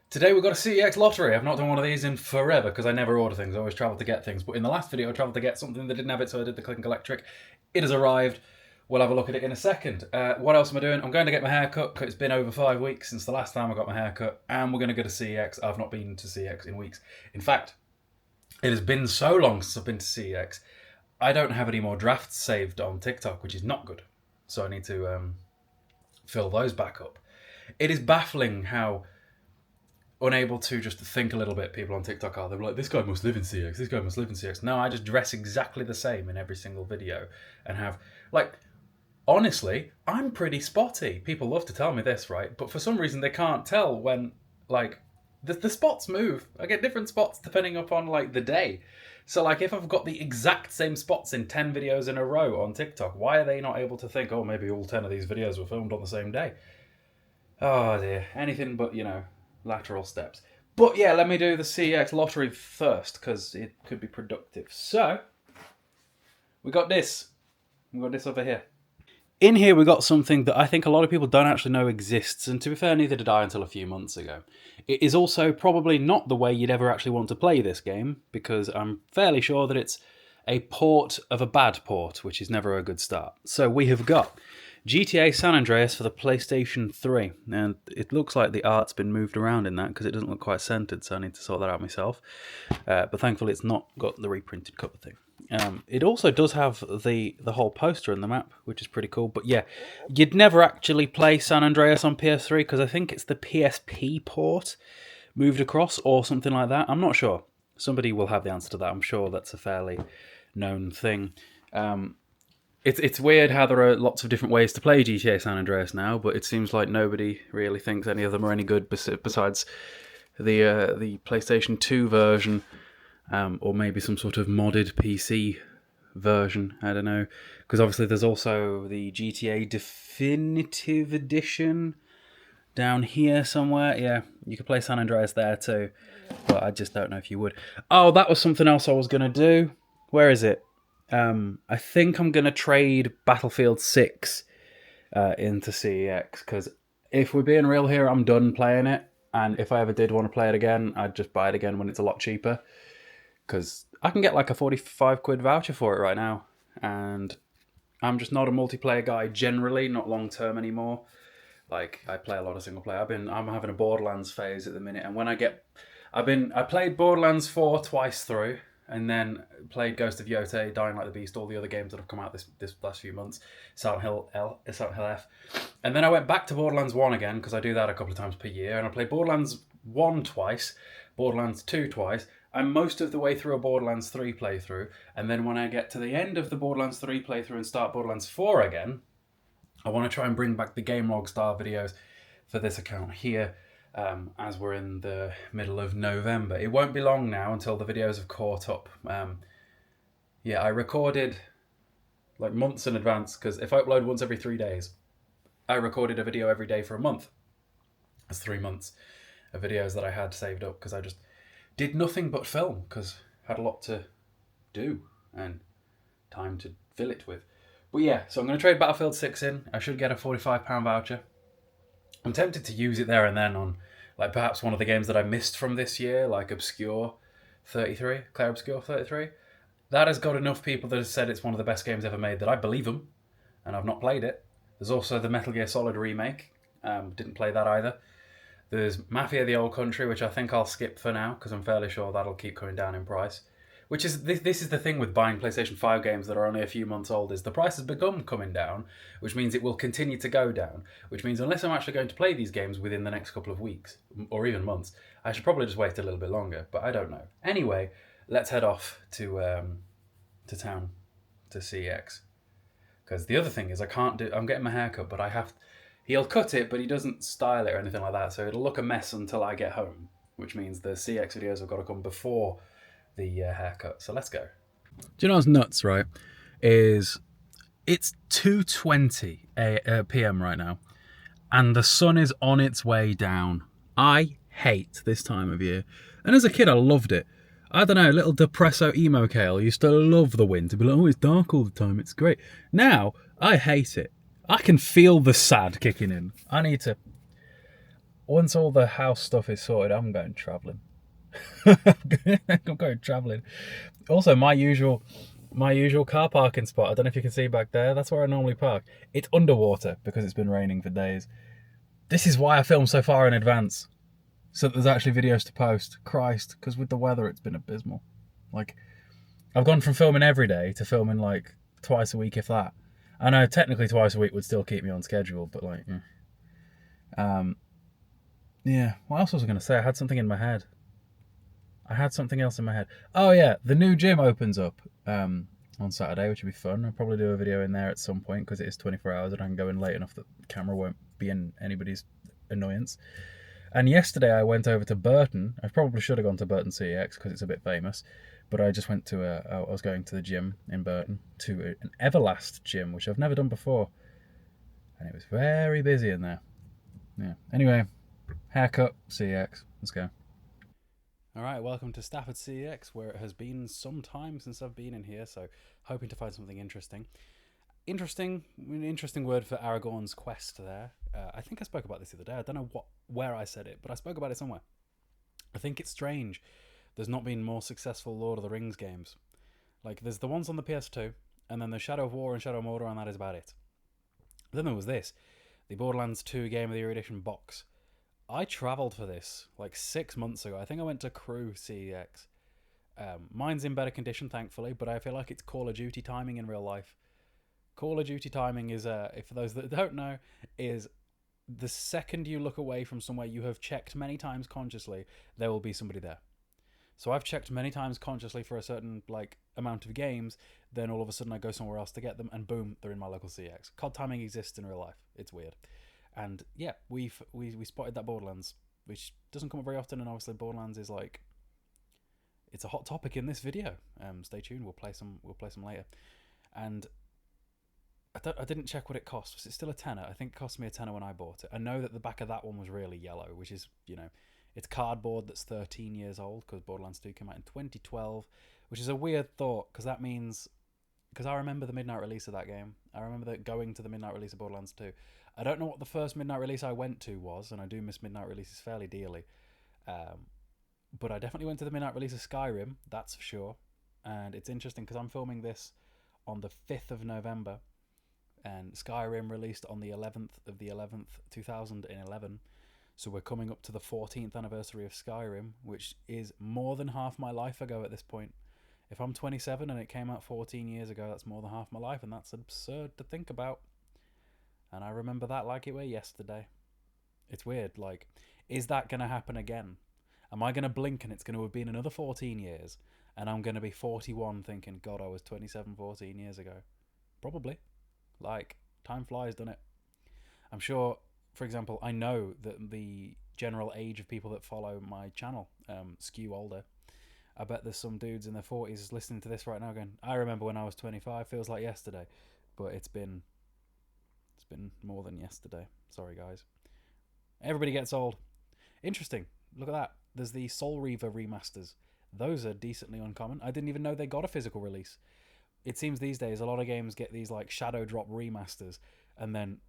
Today we've got a CEX lottery. I've not done one of these in forever because I never order things. I always travel to get things. But in the last video, I travelled to get something that didn't have it, so I did the click and collect trick. It has arrived. We'll have a look at it in a second. What else am I doing? I'm going to get my hair cut because it's been over 5 weeks since the last time I got my hair cut. And we're going to go to CEX. I've not been to CEX in weeks. In fact, it has been so long since I've been to CEX. I don't have any more drafts saved on TikTok, which is not good. So I need to fill those back up. It is baffling how unable to just think a little bit people on TikTok are. They're like, this guy must live in CX, this guy must live in CX. No, I just dress exactly the same in every single video and have, like, honestly, I'm pretty spotty. People love to tell me this, right? But for some reason they can't tell when, like, the spots move. I get different spots depending upon, like, the day. So, like, if I've got the exact same spots in 10 videos in a row on TikTok, why are they not able to think, oh, maybe all 10 of these videos were filmed on the same day? Oh, dear. Anything but, you know, lateral steps. But yeah, let me do the CEX lottery first because it could be productive. So we got this over here. In here we got something that I think a lot of people don't actually know exists, and to be fair, neither did I until a few months ago. It is also probably not the way you'd ever actually want to play this game, because I'm fairly sure that it's a port of a bad port, which is never a good start. So we have got GTA San Andreas for the PlayStation 3, and it looks like the art's been moved around in that because it doesn't look quite centered, so I need to sort that out myself. But thankfully it's not got the reprinted cover thing. It also does have the whole poster and the map, which is pretty cool. But yeah, you'd never actually play San Andreas on PS3 because I think it's the PSP port moved across or something like that. I'm not sure. Somebody will have the answer to that. I'm sure that's a fairly known thing. It's weird how there are lots of different ways to play GTA San Andreas now, but it seems like nobody really thinks any of them are any good besides the PlayStation 2 version, or maybe some sort of modded PC version. I don't know, because obviously there's also the GTA Definitive Edition down here somewhere. Yeah, you could play San Andreas there too, but I just don't know if you would. Oh, that was something else I was going to do. Where is it? I think I'm going to trade Battlefield 6 into CEX, because if we're being real here, I'm done playing it, and if I ever did want to play it again, I'd just buy it again when it's a lot cheaper, because I can get like a 45 quid voucher for it right now, and I'm just not a multiplayer guy generally, not long term anymore. Like, I play a lot of single player. I'm having a Borderlands phase at the minute, and when I played Borderlands 4 twice through, and then played Ghost of Yotei, Dying Like the Beast, all the other games that have come out this last few months, Silent Hill F. And then I went back to Borderlands 1 again, because I do that a couple of times per year, and I played Borderlands 1 twice, Borderlands 2 twice. I'm most of the way through a Borderlands 3 playthrough, and then when I get to the end of the Borderlands 3 playthrough and start Borderlands 4 again, I want to try and bring back the gamelog style videos for this account here, as we're in the middle of November. It won't be long now until the videos have caught up. Yeah, I recorded like months in advance, because if I upload once every 3 days, I recorded a video every day for a month. That's 3 months of videos that I had saved up, because I just did nothing but film, because I had a lot to do and time to fill it with. But yeah, so I'm going to trade Battlefield 6 in. I should get a £45 voucher. I'm tempted to use it there and then on, like, perhaps one of the games that I missed from this year, like Obscure 33, Claire Obscure 33. That has got enough people that have said it's one of the best games ever made that I believe them, and I've not played it. There's also the Metal Gear Solid remake. Didn't play that either. There's Mafia: The Old Country, which I think I'll skip for now, because I'm fairly sure that'll keep coming down in price. Which is, this is the thing with buying PlayStation 5 games that are only a few months old, is the price has begun coming down, which means it will continue to go down, which means unless I'm actually going to play these games within the next couple of weeks, or even months, I should probably just wait a little bit longer, but I don't know. Anyway, let's head off to town, to CEX. Because the other thing is, I'm getting my hair cut, but he'll cut it, but he doesn't style it or anything like that, so it'll look a mess until I get home, which means the CEX videos have got to come before the haircut. So let's go. Do you know what's nuts, right? It's 2:20 p.m. right now, and the sun is on its way down. I hate this time of year, and as a kid I loved it. I don't know, little depresso emo Kale used to love the wind, to be like, oh, it's dark all the time, it's great. Now I hate it. I can feel the sad kicking in. once all the house stuff is sorted, I'm going travelling. I'm going travelling. Also, my usual car parking spot, I don't know if you can see back there, that's where I normally park. It's underwater because it's been raining for days. This is why I film so far in advance, so that there's actually videos to post. Christ, because with the weather it's been abysmal. Like, I've gone from filming every day to filming like twice a week, if that. I know technically twice a week would still keep me on schedule, but like, yeah. What else was I going to say? I had something in my head. I had something else in my head. Oh yeah, the new gym opens up on Saturday, which would be fun. I'll probably do a video in there at some point because it is 24 hours and I can go in late enough that the camera won't be in anybody's annoyance. And yesterday I went over to Burton. I probably should have gone to Burton CEX because it's a bit famous, but I just went to I was going to the gym in Burton, to an Everlast gym, which I've never done before, and it was very busy in there. Yeah. Anyway, haircut, CEX. Let's go. All right, welcome to Stafford CEX, where it has been some time since I've been in here, so hoping to find something interesting. Interesting word for Aragorn's quest there. I think I spoke about this the other day. I don't know where I said it, but I spoke about it somewhere. I think it's strange there's not been more successful Lord of the Rings games. Like, there's the ones on the PS2, and then there's Shadow of War and Shadow of Mordor, and that is about it. Then there was this, the Borderlands 2 Game of the Year Edition box. I travelled for this like 6 months ago. I think I went to Crew CEX. Mine's in better condition, thankfully, but I feel like it's Call of Duty timing in real life. Call of Duty timing is, for those that don't know, is the second you look away from somewhere you have checked many times consciously, there will be somebody there. So I've checked many times consciously for a certain like amount of games, then all of a sudden I go somewhere else to get them, and boom, they're in my local CEX. COD timing exists in real life. It's weird. And yeah, we spotted that Borderlands, which doesn't come up very often, and obviously Borderlands is like, it's a hot topic in this video. Stay tuned. We'll play some later. And I didn't check what it cost. Was it still a tenner? I think it cost me a tenner when I bought it. I know that the back of that one was really yellow, which is, you know, it's cardboard that's 13 years old because Borderlands 2 came out in 2012, which is a weird thought because that means, because I remember the midnight release of that game. I remember going to the midnight release of Borderlands 2. I don't know what the first midnight release I went to was, and I do miss midnight releases fairly dearly. But I definitely went to the midnight release of Skyrim, that's for sure. And it's interesting because I'm filming this on the 5th of November, and Skyrim released on the 11th of the 11th, 2011. So we're coming up to the 14th anniversary of Skyrim, which is more than half my life ago at this point. If I'm 27 and it came out 14 years ago, that's more than half my life, and that's absurd to think about. And I remember that like it were yesterday. It's weird, like, is that going to happen again? Am I going to blink and it's going to have been another 14 years, and I'm going to be 41 thinking, God, I was 27 14 years ago? Probably. Like, time flies, doesn't it? I'm sure, for example, I know that the general age of people that follow my channel skew older. I bet there's some dudes in their 40s listening to this right now going, I remember when I was 25, feels like yesterday. But it's been more than yesterday. Sorry, guys. Everybody gets old. Interesting. Look at that. There's the Soul Reaver remasters. Those are decently uncommon. I didn't even know they got a physical release. It seems these days a lot of games get these like shadow drop remasters and then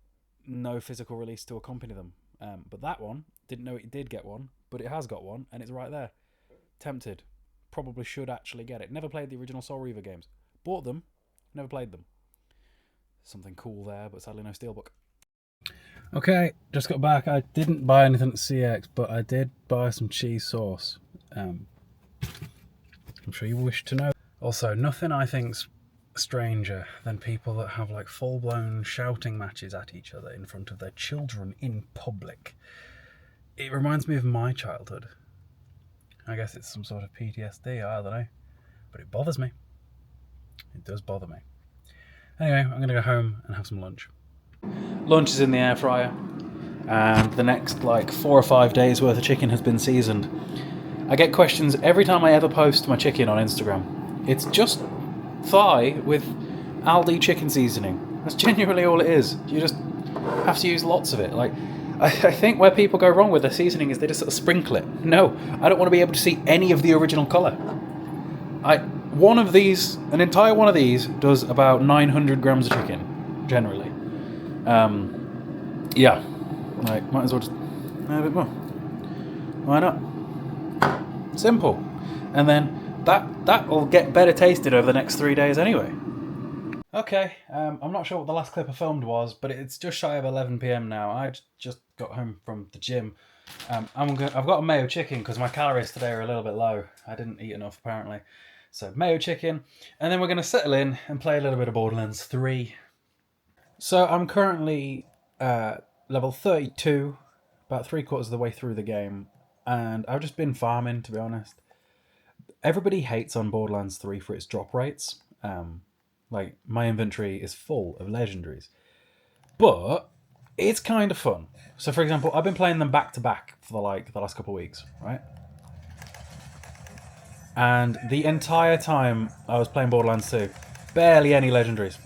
no physical release to accompany them. But that one, didn't know it did get one, but it has got one, and it's right there. Tempted. Probably should actually get it. Never played the original Soul Reaver games. Bought them, never played them. Something cool there, but sadly no steelbook. Okay, just got back. I didn't buy anything at CX, but I did buy some cheese sauce. I'm sure you wish to know. Also, nothing I think's stranger than people that have like full-blown shouting matches at each other in front of their children in public. It reminds me of my childhood. I guess it's some sort of PTSD, I don't know. But it bothers me. It does bother me. Anyway, I'm going to go home and have some lunch. Lunch is in the air fryer, and the next like 4 or 5 days worth of chicken has been seasoned. I get questions every time I ever post my chicken on Instagram. It's just thigh with Aldi chicken seasoning. That's genuinely all it is. You just have to use lots of it. Like, I think where people go wrong with their seasoning is they just sort of sprinkle it. No, I don't want to be able to see any of the original colour. One of these, an entire one of these, does about 900 grams of chicken, generally. Yeah, like, might as well just a bit more. Why not? Simple. And then that'll get better tasted over the next 3 days anyway. Okay, I'm not sure what the last clip I filmed was, but it's just shy of 11 PM now. I just got home from the gym. I've got a mayo chicken because my calories today are a little bit low. I didn't eat enough apparently. So mayo chicken, and then we're going to settle in and play a little bit of Borderlands 3. So I'm currently level 32, about 3/4 of the way through the game, and I've just been farming, to be honest. Everybody hates on Borderlands 3 for its drop rates. Like, my inventory is full of legendaries. But it's kind of fun. So, for example, I've been playing them back to back for the last couple of weeks, right? And the entire time I was playing Borderlands 2, barely any legendaries.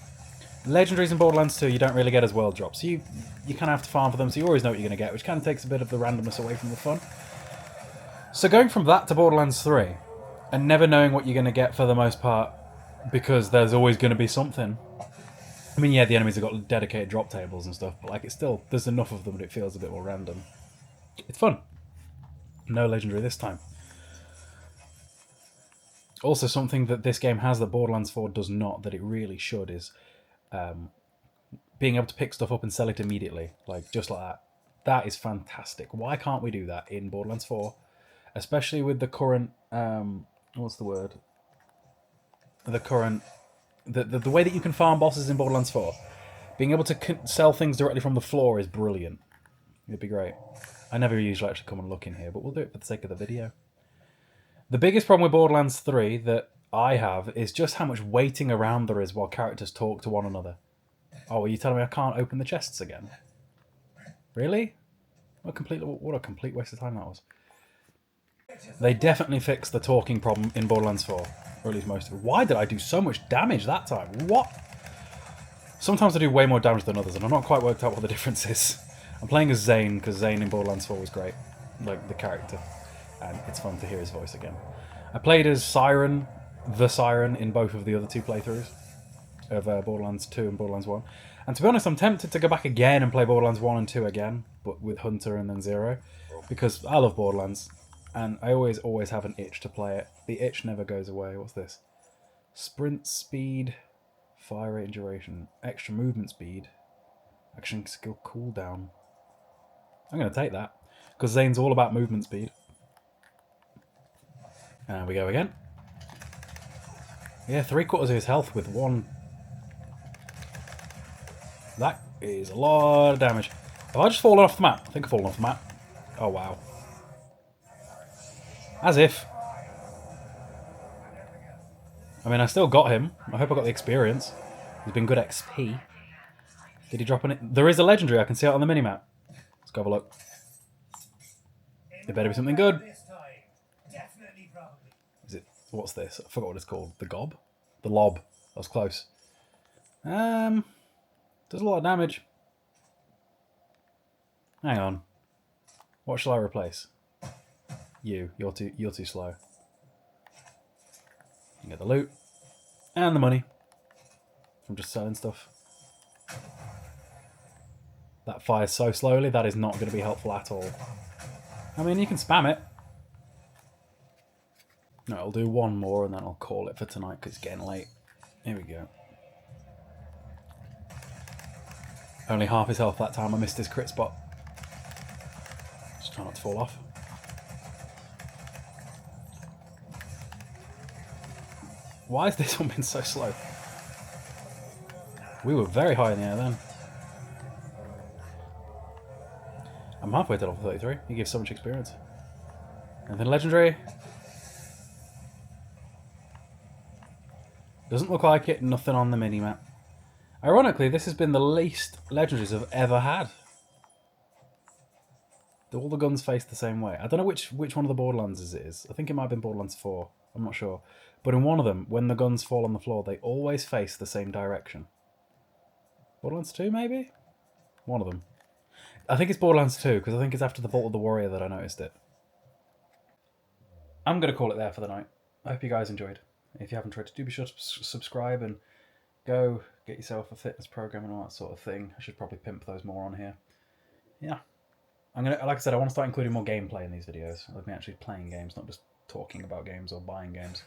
Legendaries in Borderlands 2 you don't really get as world drops. You kind of have to farm for them, so you always know what you're going to get, which kind of takes a bit of the randomness away from the fun. So going from that to Borderlands 3, and never knowing what you're going to get for the most part, because there's always going to be something. I mean, yeah, the enemies have got dedicated drop tables and stuff, but like, it's still, there's enough of them that it feels a bit more random. It's fun. No legendary this time. Also, something that this game has that Borderlands 4 does not, that it really should, is being able to pick stuff up and sell it immediately. Like, just like that. That is fantastic. Why can't we do that in Borderlands 4? Especially with the current... what's the word? The current... The way that you can farm bosses in Borderlands 4. Being able to sell things directly from the floor is brilliant. It'd be great. I never usually actually come and look in here, but we'll do it for the sake of the video. The biggest problem with Borderlands 3 that I have is just how much waiting around there is while characters talk to one another. Oh, are you telling me I can't open the chests again? Really? What a complete waste of time that was. They definitely fixed the talking problem in Borderlands 4. Or at least most of it. Why did I do so much damage that time? What? Sometimes I do way more damage than others, and I've not quite worked out what the difference is. I'm playing as Zane, because Zane in Borderlands 4 was great. Like, the character. And it's fun to hear his voice again. I played as Siren, the Siren, in both of the other two playthroughs of Borderlands 2 and Borderlands 1. And to be honest, I'm tempted to go back again and play Borderlands 1 and 2 again, but with Hunter and then Zero, because I love Borderlands, and I always have an itch to play it. The itch never goes away. What's this? Sprint speed, fire rate and duration, extra movement speed, action skill cooldown. I'm going to take that, because Zane's all about movement speed. And we go again. Yeah, 3/4 of his health with one. That is a lot of damage. Have I just fallen off the map? I think I've fallen off the map. Oh, wow. As if. I mean, I still got him. I hope I got the experience. He's been good XP. Did he drop on it? There is a legendary. I can see it on the minimap. Let's go have a look. It better be something good. Is it? What's this? I forgot what it's called. The gob? The lob. That was close. Does a lot of damage. Hang on. What shall I replace? You. You're too slow. You get the loot and the money from just selling stuff. That fires so slowly, that is not going to be helpful at all. I mean, you can spam it. No, I'll do one more and then I'll call it for tonight because it's getting late. Here we go. Only half his health that time. I missed his crit spot. Just try not to fall off. Why has this one been so slow? We were very high in the air then. I'm halfway to level 33. He gives so much experience. Anything legendary? Doesn't look like it. Nothing on the minimap. Ironically, this has been the least legendaries I've ever had. Do all the guns face the same way? I don't know which one of the Borderlands it is. I think it might have been Borderlands 4. I'm not sure. But in one of them, when the guns fall on the floor, they always face the same direction. Borderlands 2, maybe? One of them. I think it's Borderlands 2, because I think it's after the Vault of the Warrior that I noticed it. I'm going to call it there for the night. I hope you guys enjoyed. If you haven't tried to, do be sure to subscribe and go get yourself a fitness program and all that sort of thing. I should probably pimp those more on here. Yeah. I'm gonna, like I said, I want to start including more gameplay in these videos. Like me actually playing games, not just talking about games or buying games.